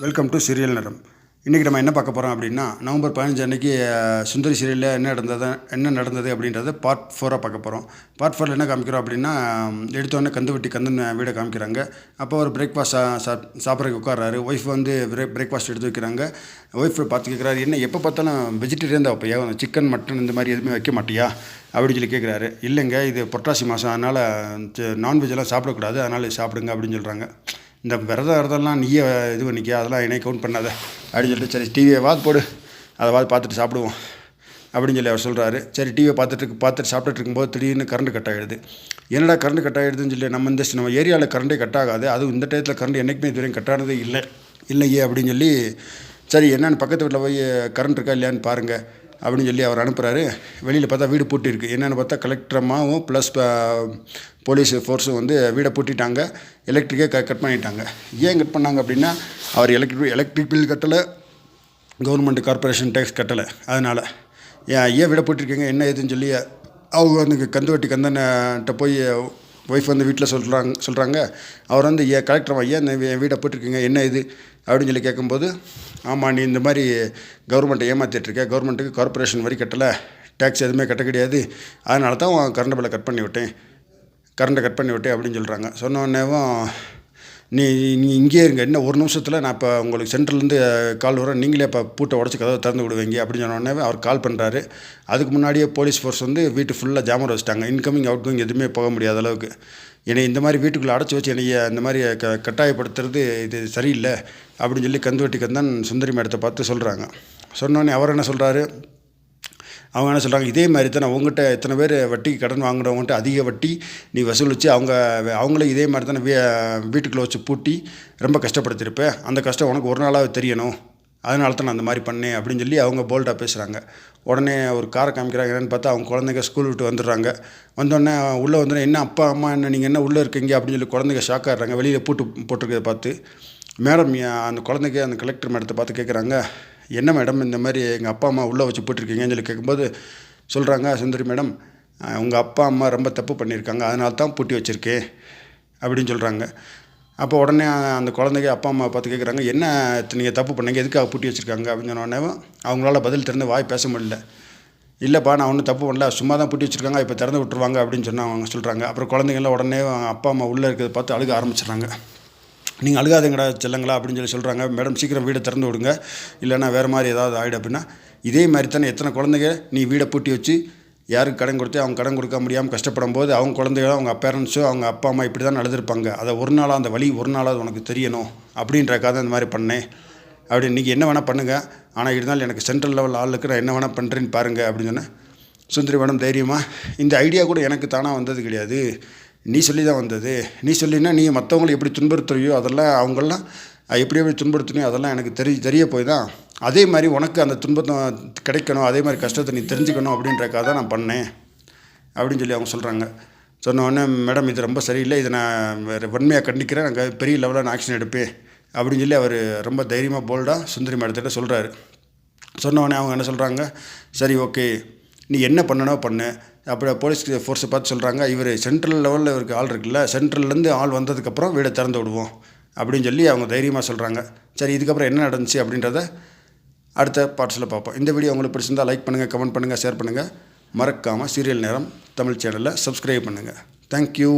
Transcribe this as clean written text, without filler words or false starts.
Welcome to serial நேரம். இன்றைக்கி நம்ம என்ன பார்க்க போகிறோம் அப்படின்னா, நவம்பர் 15 அன்றைக்கி சுந்தரி சீரியலில் என்ன நடந்தது அப்படின்றத பார்ட் 4 பார்க்க போகிறோம். பார்ட் 4 என்ன காமிக்கிறோம் அப்படின்னா, எடுத்தோடனே கந்தன் வீடை காமிக்கிறாங்க. அப்போ ஒரு பிரேக்ஃபாஸ்ட் சாப்பிட்றதுக்கு உட்கார்றாரு. ஒய்ஃப் வந்து பிரேக்ஃபாஸ்ட் எடுத்து வைக்கிறாங்க. ஒய்ஃப் பார்த்து கேட்குறாரு, என்ன எப்போ பார்த்தாலும் வெஜிடேரியன் தான் வைப்பையா, சிக்கன் மட்டன் இந்த மாதிரி எதுவுமே வைக்க மாட்டியா அப்படின்னு சொல்லி கேட்குறாரு. இல்லைங்க, இது புரட்டாசி மாதம், அதனால் நான்வெஜ்ஜெல்லாம் சாப்பிடக்கூடாது, அதனால் சாப்பிடுங்க அப்படின்னு சொல்கிறாங்க. இந்த விரதம்லாம் நீயே இது பண்ணிக்க, அதெல்லாம் என்னை கவுண்ட் பண்ணாத அப்படின்னு சொல்லிட்டு, சரி டிவியை போடு, அதை பார்த்துட்டு சாப்பிடுவோம் அப்படின்னு சொல்லி அவர் சொல்கிறாரு. சரி டிவியை பார்த்துட்டு சாப்பிட்டுட்டு இருக்கும்போது திடீர்னு கரண்ட் கட் ஆகிடுது. என்னடா கரண்ட் கட் ஆகிடுதுன்னு சொல்லி, நம்ம ஏரியாவில் கரண்டே கட் ஆகாது, அதுவும் இந்த டயத்தில் கரண்ட் என்றைக்குமே இதுவரையும் கட் ஆனதே இல்லையே அப்படின்னு சொல்லி, சரி என்னென்னு பக்கத்து வீட்டில் போய் கரண்ட் இருக்கா இல்லையான்னு பாருங்கள் அப்படின்னு சொல்லி அவர் அனுப்புகிறாரு. வெளியில் பார்த்தா வீடு பூட்டிருக்கு. என்னென்னு பார்த்தா கலெக்டர் அம்மாவும் ப்ளஸ் போலீஸ் ஃபோர்ஸும் வந்து வீடை பூட்டிட்டாங்க. எலக்ட்ரிக்கே கட் பண்ணிட்டாங்க. ஏன் கட் பண்ணாங்க அப்படின்னா, அவர் எலக்ட்ரிக் பில் கட்டலை, கவர்மெண்ட் கார்பரேஷன் டேக்ஸ் கட்டலை. அதனால் ஏன் வீடை பூட்டிருக்கீங்க என்ன ஏதுன்னு சொல்லி அவங்க வந்து கந்தன்கிட்ட போய் ஒய்ஃப் வந்து வீட்டில் சொல்கிறாங்க. அவர் வந்து கலெக்டர் ஏன் என் வீடை போட்டிருக்கீங்க என்ன இது அப்படின்னு சொல்லி கேட்கும்போது, ஆமாம் நீ இந்த மாதிரி கவர்மெண்ட்டை ஏமாற்றிட்டுருக்க, கவர்மெண்ட்டுக்கு கார்பரேஷன் வரி கட்டலை, டேக்ஸ் எதுவுமே கட்ட கிடையாது, அதனால தான் கரண்ட் பில்லை கரண்ட்டை கட் பண்ணி விட்டேன் அப்படின்னு சொல்கிறாங்க. சொன்னோடனேவும் நீ இங்கேயே இருங்க, இன்னும் ஒரு நிமிஷத்தில் நான் இப்போ உங்களுக்கு சென்ட்ரல்லேருந்து கால் வரேன், நீங்களே இப்போ பூட்டை உடச்சி கதவை திறந்து விடுவீங்க அப்படின்னு சொன்னோடனே அவர் கால் பண்ணுறாரு. அதுக்கு முன்னாடியே போலீஸ் ஃபோர்ஸ் வந்து வீட்டு ஃபுல்லாக ஜாமர் வச்சுட்டாங்க. இன்கமிங் அவுட் கோயிங் எதுவுமே போக முடியாத அளவுக்கு. என்னை இந்த மாதிரி வீட்டுக்குள்ளே அடைச்சி வச்சு என்னைய இந்த மாதிரி கட்டாயப்படுத்துறது இது சரியில்லை அப்படின்னு சொல்லி கந்தன் சுந்தரி மேடத்தை பார்த்து சொல்கிறாங்க. சொன்னோடனே அவர் என்ன சொல்கிறாரு, அவங்க என்ன சொல்கிறாங்க, இதே மாதிரி தான் உங்கள்கிட்ட எத்தனை பேர் வட்டிக்கு கடன் வாங்குறவங்கள்ட்ட அதிக வட்டி நீ வசூலித்து அவங்களே இதே மாதிரி தானே வீட்டுக்குள்ளே வச்சு பூட்டி ரொம்ப கஷ்டப்படுத்திருப்பேன், அந்த கஷ்டம் உனக்கு ஒரு நாளாக தெரியணும், அதனால தான் நான் அந்த மாதிரி பண்ணேன் அப்படின்னு சொல்லி அவங்க போல்டாக பேசுகிறாங்க. உடனே ஒரு காரை காமிக்கிறாங்க. என்னென்னு பார்த்தா அவங்க குழந்தைங்க ஸ்கூல் விட்டு வந்துடுறாங்க. வந்தோடனே உள்ளே வந்துடும், என்ன அப்பா அம்மா என்ன நீங்கள் என்ன உள்ளே இருக்கீங்க அப்படின்னு சொல்லி குழந்தைங்க ஷாக் ஆகிடுறாங்க. வெளியில் போட்டிருக்கிறத பார்த்து மேடம் அந்த குழந்தைங்க அந்த கலெக்டர் மேடத்தை பார்த்து கேட்குறாங்க, என்ன மேடம் இந்த மாதிரி எங்கள் அப்பா அம்மா உள்ளே வச்சு போட்டிருக்கீங்கன்னு சொல்லி கேட்கும்போது சொல்கிறாங்க, சுந்தரி மேடம் உங்கள் அப்பா அம்மா ரொம்ப தப்பு பண்ணியிருக்காங்க, அதனால தான் பூட்டி வச்சுருக்கேன் அப்படின்னு சொல்கிறாங்க. அப்போ உடனே அந்த குழந்தைங்க அப்பா அம்மா பார்த்து கேட்குறாங்க, என்ன நீங்கள் தப்பு பண்ணீங்க, எதுக்காக பூட்டி வச்சுருக்காங்க அப்படின்னு சொன்னோடனே அவங்களால பதில் திறந்து வாய் பேச முடியல. இல்லைப்பா நான் ஒன்றும் தப்பு பண்ணல, சும்மா தான் பூட்டி வச்சுருக்காங்க, இப்போ திறந்து விட்டுருவாங்க அப்படின்னு சொன்னால் அவங்க சொல்கிறாங்க. அப்புறம் குழந்தைங்களாம் உடனே அப்பா அம்மா உள்ளே இருக்கிறத பார்த்து அழுக ஆரம்பிச்சிடுறாங்க. நீங்கள் அழுகாதங்கடா செல்லுங்களா அப்படின்னு சொல்கிறாங்க. மேடம் சீக்கிரம் வீடை திறந்து விடுங்க, இல்லைனா வேறு மாதிரி ஏதாவது ஆகிடும் அப்படின்னா, இதே மாதிரி தானே எத்தனை குழந்தைங்க நீ வீடை பூட்டி வச்சு யாருக்கு கடன் கொடுத்து அவங்க கடன் கொடுக்க முடியாமல் கஷ்டப்படும் போது அவங்க குழந்தைகளும் அவங்க பேரண்ட்ஸும் அவங்க அப்பா அம்மா இப்படி தான் அழுதுருப்பாங்க. அதை ஒரு நாளாக அந்த வழி ஒரு நாளாக உனக்கு தெரியணும் அப்படின்றக்காக இந்த மாதிரி பண்ணேன் அப்படி. இன்றைக்கி என்ன வேணால் பண்ணுங்கள், ஆனால் இருந்தாலும் எனக்கு சென்ட்ரல் லெவல் ஆளுக்கு நான் என்ன வேணால் பண்ணுறேன்னு பாருங்கள் அப்படின்னு சொன்னேன். சுந்தரி மேடம் தைரியமாக, இந்த ஐடியா கூட எனக்கு தானாக வந்தது கிடையாது, நீ சொல்லி தான் வந்தது. நீ சொல்லினா நீ மற்றவங்களை எப்படி துன்புறுத்துறியோ அதெல்லாம் அவங்களாம் எப்படி துன்புறுத்தணும் அதெல்லாம் எனக்கு தெரிய போய் தான், அதே மாதிரி உனக்கு அந்த துன்பத்தை கிடைக்கணும், அதே மாதிரி கஷ்டத்தை நீ தெரிஞ்சுக்கணும் அப்படின்றக்காக தான் நான் பண்ணேன் அப்படின்னு சொல்லி அவங்க சொல்கிறாங்க. சொன்னோடனே மேடம் இது ரொம்ப சரியில்லை, இதை நான் வன்மையாக கண்டிக்கிறேன், நாங்கள் பெரிய லெவலில் நான் ஆக்ஷன் எடுப்பேன் அப்படின்னு சொல்லி அவர் ரொம்ப தைரியமாக போல்டாக சுந்தரி மேடத்திட்ட சொல்கிறாரு. சொன்னோடனே அவங்க என்ன சொல்கிறாங்க, சரி ஓகே நீ என்ன பண்ணணும் பண்ணு. அப்படி போலீஸ் ஃபோர்ஸை பார்த்து சொல்கிறாங்க, இவர் சென்ட்ரல் லெவலில் இவருக்கு ஆள் இருக்குல்ல, சென்ட்ரல்லேருந்து ஆள் வந்ததுக்கப்புறம் வீடை திறந்து விடுவோம் அப்படின்னு சொல்லி அவங்க தைரியமாக சொல்கிறாங்க. சரி இதுக்கப்புறம் என்ன நடந்துச்சு அப்படின்றத அடுத்த பார்ட்ஸில் பார்ப்போம். இந்த வீடியோ உங்களுக்கு பிடிச்சிருந்தால் லைக் பண்ணுங்கள், கமெண்ட் பண்ணுங்கள், ஷேர் பண்ணுங்கள். மறக்காமல் சீரியல் நேரம் தமிழ் சேனலில் சப்ஸ்கிரைப் பண்ணுங்கள். தேங்க்யூ.